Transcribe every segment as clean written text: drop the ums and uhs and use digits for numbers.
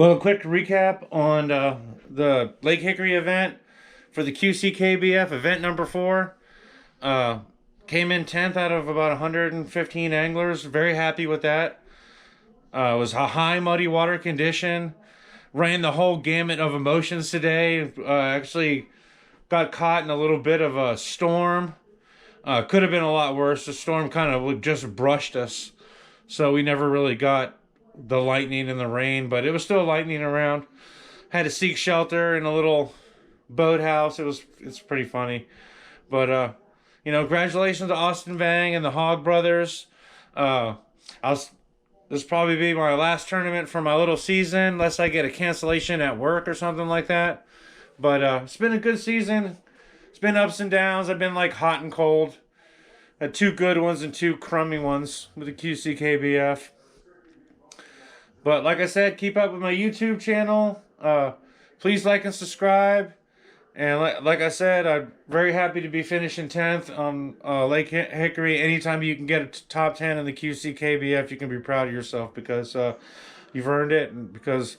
Well, a quick recap on the Lake Hickory event for the QCKBF event number 4. Uh, Came in 10th out of about 115 anglers. Very happy with that. It was a high muddy water condition. Ran the whole gamut of emotions today. Actually got caught in a little bit of a storm. Could have been a lot worse. The storm kind of just brushed us, so we never really got the lightning and the rain, but it was still lightning around. Had to seek shelter in a little boathouse. It's pretty funny. But congratulations to Austin Vang and the Hog Brothers. This will probably be my last tournament for my little season, unless I get a cancellation at work or something like that. But it's been a good season. It's been ups and downs. I've been like hot and cold. Had 2 good ones and 2 crummy ones with the QCKBF. But like I said, keep up with my YouTube channel. Please like and subscribe. And like I said, I'm very happy to be finishing 10th on Lake Hickory. Anytime you can get a top 10 in the QCKBF, you can be proud of yourself, because you've earned it, and because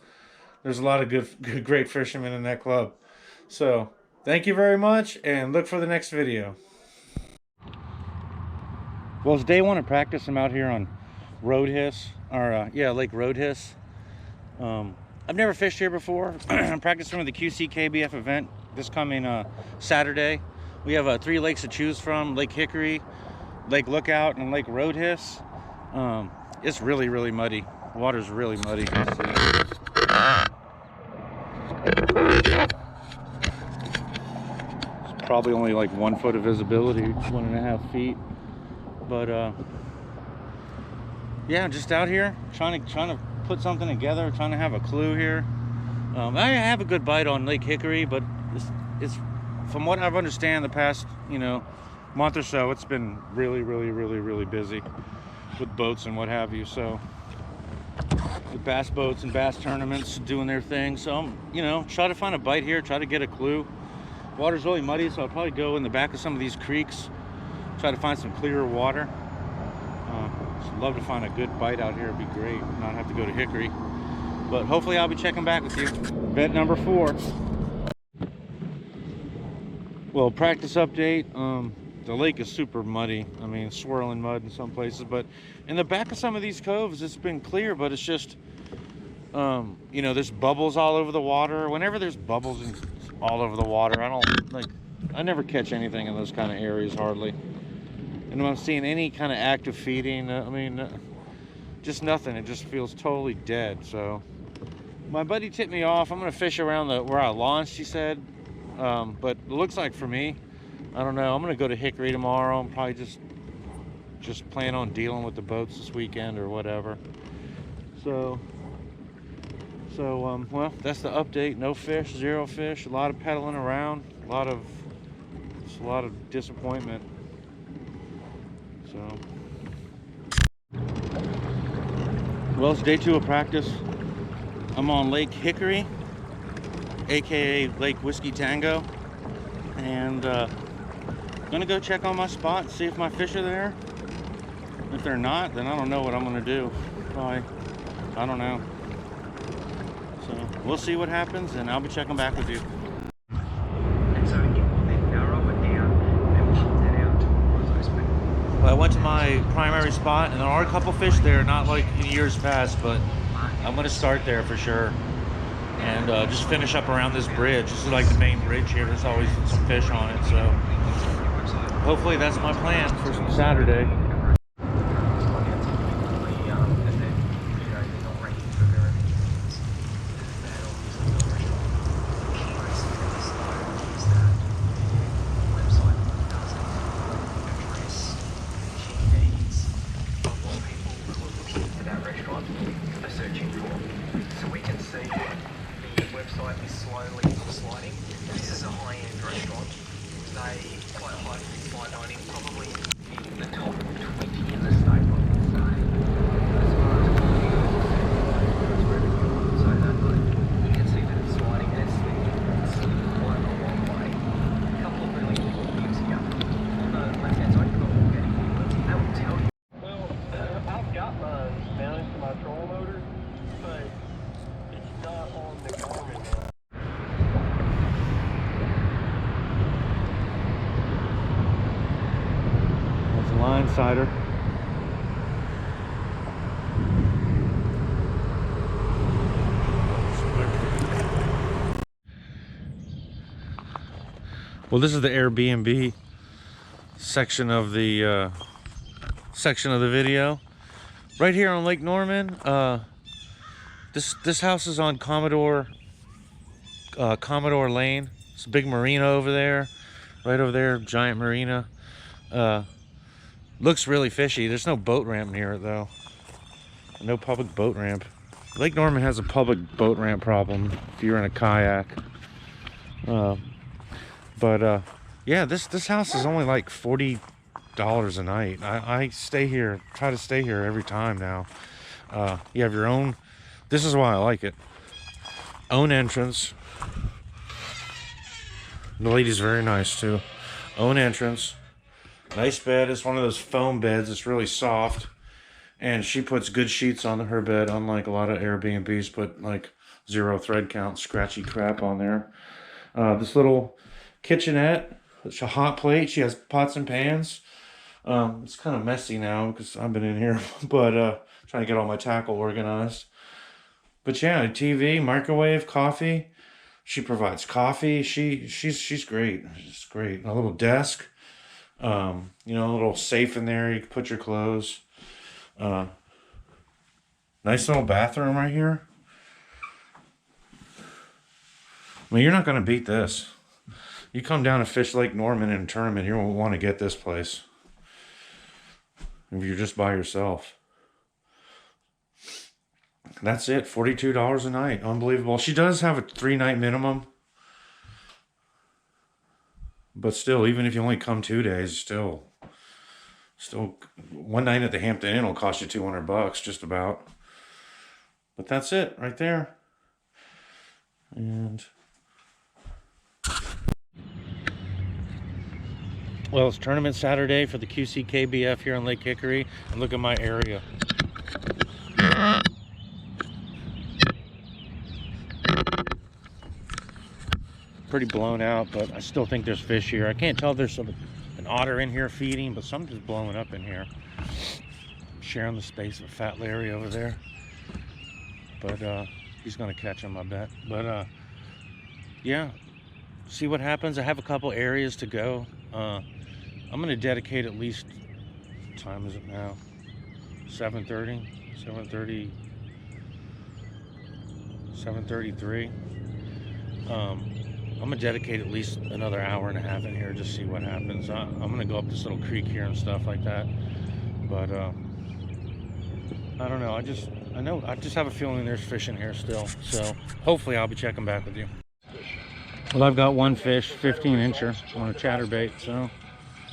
there's a lot of great fishermen in that club. So thank you very much, and look for the next video. Well, it's day 1 of practice. I'm out here on Roadhiss, or Lake Roadhiss. I've never fished here before. I'm practicing for the QCKBF event this coming Saturday. We have 3 lakes to choose from: Lake Hickory, Lake Lookout, and Lake Roadhiss. It's really, really muddy. The water's really muddy. Let's see. It's probably only like 1 foot of visibility, 1.5 feet. But yeah, just out here trying to put something together, trying to have a clue here. I have a good bite on Lake Hickory, but it's from what I've understand the past month or so, it's been really, really, really, really busy with boats and what have you. So the bass boats and bass tournaments doing their thing. So I'm try to find a bite here, try to get a clue. Water's really muddy, so I'll probably go in the back of some of these creeks, try to find some clearer water. Love to find a good bite out here. It'd be great, not have to go to Hickory. But hopefully I'll be checking back with you. Event number 4. Well, practice update. The lake is super muddy. I mean, swirling mud in some places, but in the back of some of these coves it's been clear, but it's just there's bubbles all over the water. Whenever there's bubbles all over the water, I never catch anything in those kind of areas hardly. And when I'm seeing any kind of active feeding, just nothing. It just feels totally dead. So my buddy tipped me off. I'm going to fish around where I launched, he said. But it looks like for me, I don't know. I'm going to go to Hickory tomorrow. I'm probably just plan on dealing with the boats this weekend or whatever. So well, that's the update. No fish, 0 fish, a lot of pedaling around, a lot of disappointment. So, well, it's day 2 of practice. I'm on Lake Hickory, aka Lake Whiskey Tango, and gonna go check on my spot, see if my fish are there. If they're not, then I don't know what I'm gonna do. Probably, I don't know. So we'll see what happens, and I'll be checking back with you. Well, I went to my primary spot, and there are a couple fish there, not like in years past, but I'm going to start there for sure. And just finish up around this bridge. This is like the main bridge here. There's always some fish on it, so hopefully that's my plan for Saturday. I've got mine mounted to my trolling motor, but it's not wine cider. Well, this is the Airbnb section of the video. Right here on Lake Norman. This house is on Commodore Lane. It's a big marina over there. Right over there, giant marina. Looks really fishy. There's no boat ramp near it though. No public boat ramp. Lake Norman has a public boat ramp problem if you're in a kayak. Yeah, this house is only like $40 a night. I stay here, try to stay here every time now. You have your own, this is why I like it. Own entrance. The lady's very nice too. Own entrance. Nice bed. It's one of those foam beds. It's really soft. And she puts good sheets on her bed, unlike a lot of Airbnbs put like 0 thread count, scratchy crap on there. This little kitchenette. It's a hot plate. She has pots and pans. It's kind of messy now because I've been in here, but trying to get all my tackle organized. But yeah, TV, microwave, coffee. She provides coffee. She's great. She's great. A little desk. You know, a little safe in there. You can put your clothes. Nice little bathroom right here. I mean, you're not going to beat this. You come down to Fish Lake Norman in a tournament, you won't want to get this place. If you're just by yourself. That's it. $42 a night. Unbelievable. She does have a 3-night minimum. But still, even if you only come 2 days, still one night at the Hampton Inn will cost you $200 just about. But that's it right there. And well, it's tournament Saturday for the QCKBF here on Lake Hickory. And look at my area. Pretty blown out, but I still think there's fish here. I can't tell if there's an otter in here feeding, but something's blowing up in here. Sharing the space with Fat Larry over there. But he's gonna catch him, I bet. But yeah, see what happens. I have a couple areas to go. I'm gonna dedicate at least, what time is it now? 7:30, 7:33. I'm gonna dedicate at least another hour and a half in here, just see what happens. I'm gonna go up this little creek here and stuff like that. But I don't know. I just have a feeling there's fish in here still. So hopefully I'll be checking back with you. Well, I've got one fish, 15-incher on a chatterbait, so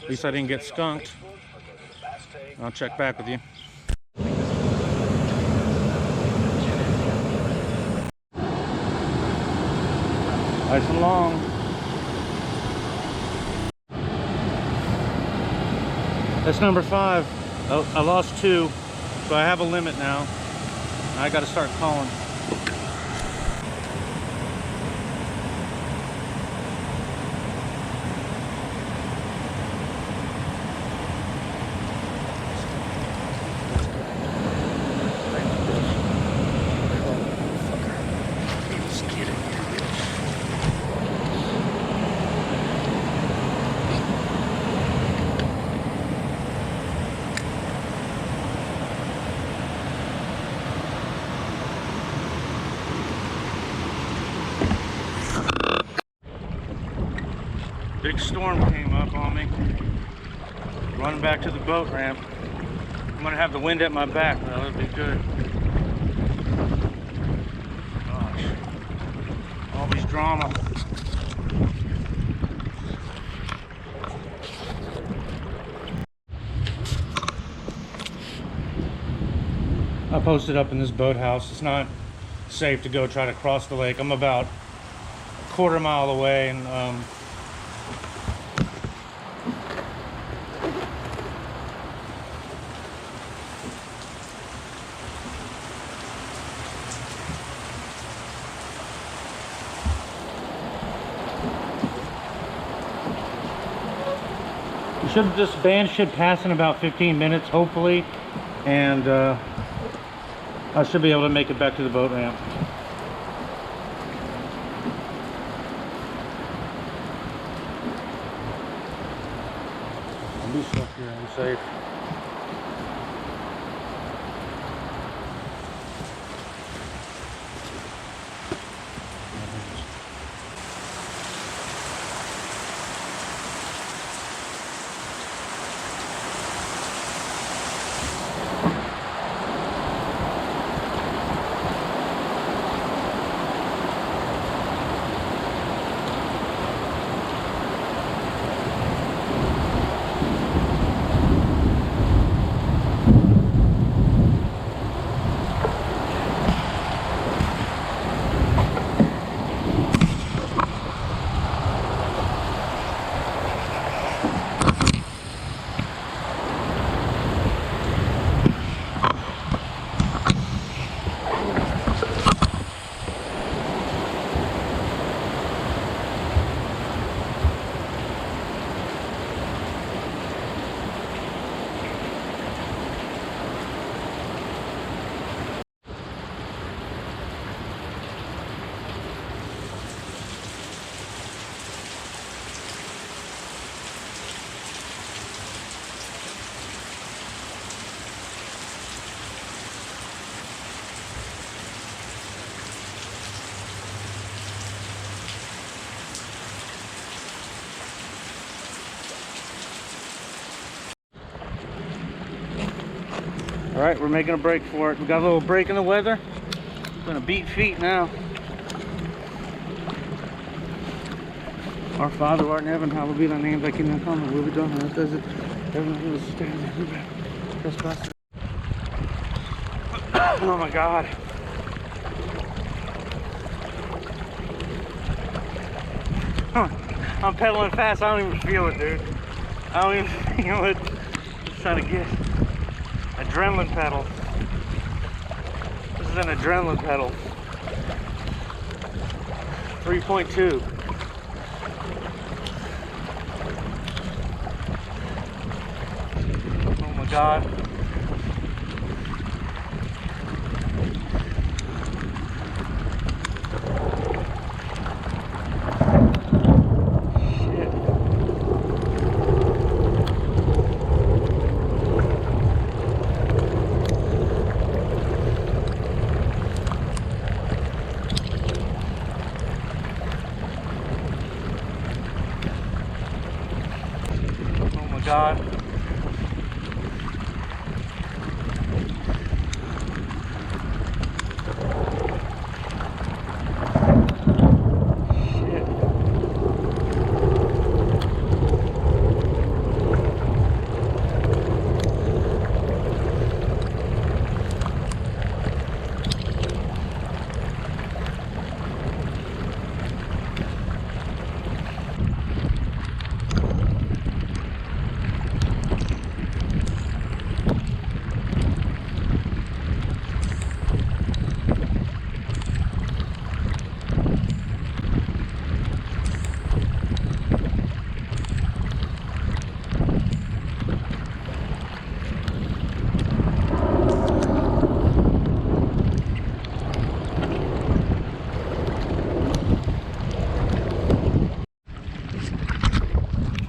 at least I didn't get skunked. I'll check back with you. Nice and long. That's number 5. Oh, I lost 2, so I have a limit now. I got to start calling. Big storm came up on me. Running back to the boat ramp. I'm gonna have the wind at my back though, that'd be good. Gosh. Always drama. I posted up in this boathouse. It's not safe to go try to cross the lake. I'm about a quarter mile away, and This band should pass in about 15 minutes, hopefully, and I should be able to make it back to the boat ramp. I'll be stuck here. I'm safe. All right, we're making a break for it. We got a little break in the weather. Gonna beat feet now. Our Father who art in heaven, hallowed be thy name. Thy kingdom come, and will be done on earth as it is in heaven. Oh my God. I'm pedaling fast. I don't even feel it, dude. I don't even feel it. Just trying to get adrenaline pedal. This is an adrenaline pedal. 3.2. Oh my God. God.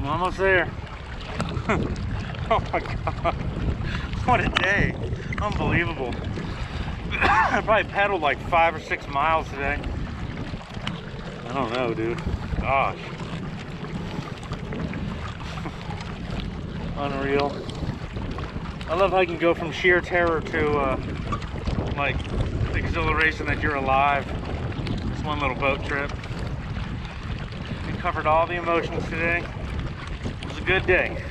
Almost there. Oh my God. What a day. Unbelievable. I probably pedaled like 5 or 6 miles today. I don't know, dude. Gosh. Unreal. I love how you can go from sheer terror to like exhilaration that you're alive. This one little boat trip. We covered all the emotions today. It was a good day.